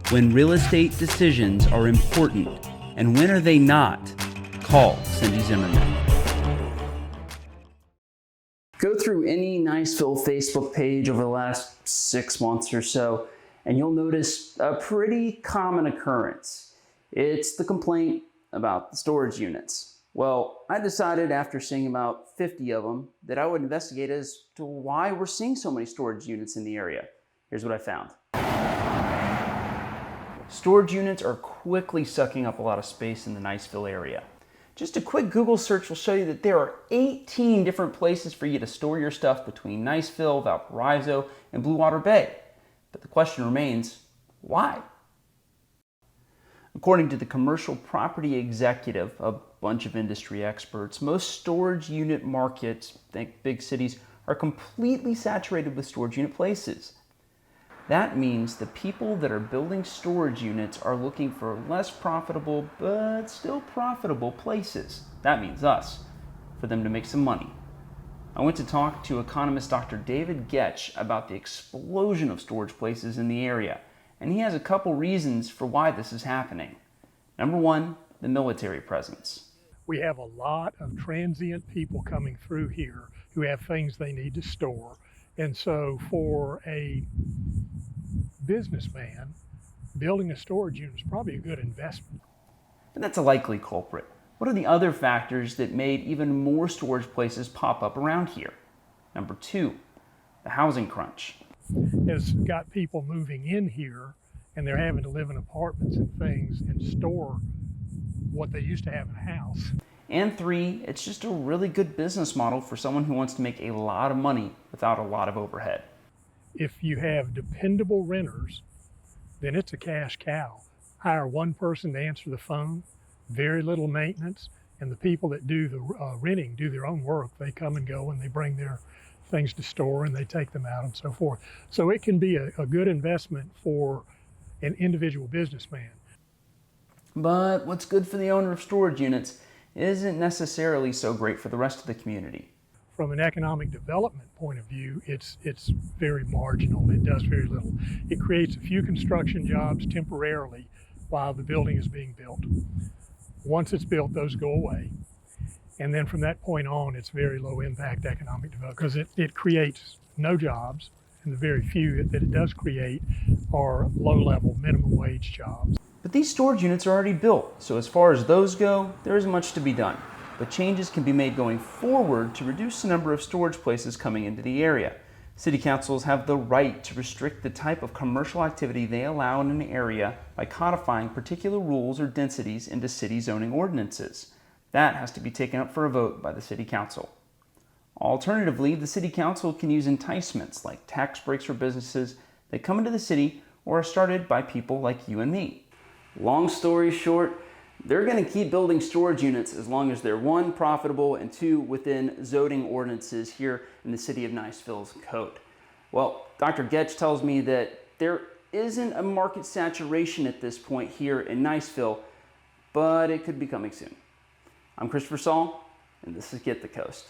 When real estate decisions are important, and when are they not? Call Cindy Zimmerman. Go through any Niceville Facebook page over the last 6 months or so, and you'll notice a pretty common occurrence. It's the complaint about the storage units. Well, I decided after seeing about 50 of them that I would investigate as to why we're seeing so many storage units in the area. Here's what I found. Storage units are quickly sucking up a lot of space in the Niceville area. Just a quick Google search will show you that there are 18 different places for you to store your stuff between Niceville, Valparaiso, and Blue Water Bay. But the question remains, why? According to the Commercial Property Executive, a bunch of industry experts, most storage unit markets, think big cities, are completely saturated with storage unit places. That means the people that are building storage units are looking for less profitable, but still profitable places. That means us, for them to make some money. I went to talk to economist Dr. David Getch about the explosion of storage places in the area, and he has a couple reasons for why this is happening. Number one, the military presence. We have a lot of transient people coming through here who have things they need to store. And so for a businessman, building a storage unit is probably a good investment. But that's a likely culprit. What are the other factors that made even more storage places pop up around here? Number two, the housing crunch. Has got people moving in here and they're having to live in apartments and things and store what they used to have in a house. And three, it's just a really good business model for someone who wants to make a lot of money without a lot of overhead. If you have dependable renters, then it's a cash cow. Hire one person to answer the phone, very little maintenance, and the people that do the renting do their own work. They come and go and they bring their things to store and they take them out and so forth. So it can be a good investment for an individual businessman. But what's good for the owner of storage units isn't necessarily so great for the rest of the community. From an economic development point of view, it's very marginal. It does very little. It creates a few construction jobs temporarily while the building is being built. Once it's built, those go away. And then from that point on, it's very low impact economic development because it creates no jobs, and the very few that it does create are low-level minimum wage jobs. But these storage units are already built, so as far as those go, there isn't much to be done. But changes can be made going forward to reduce the number of storage places coming into the area. City councils have the right to restrict the type of commercial activity they allow in an area by codifying particular rules or densities into city zoning ordinances. That has to be taken up for a vote by the City Council. Alternatively, the City Council can use enticements like tax breaks for businesses that come into the city or are started by people like you and me. Long story short, they're going to keep building storage units as long as they're one, profitable, and two, within zoning ordinances here in the city of Niceville's code. Well, Dr. Getch tells me that there isn't a market saturation at this point here in Niceville, but it could be coming soon. I'm Christopher Saul, and this is Get the Coast.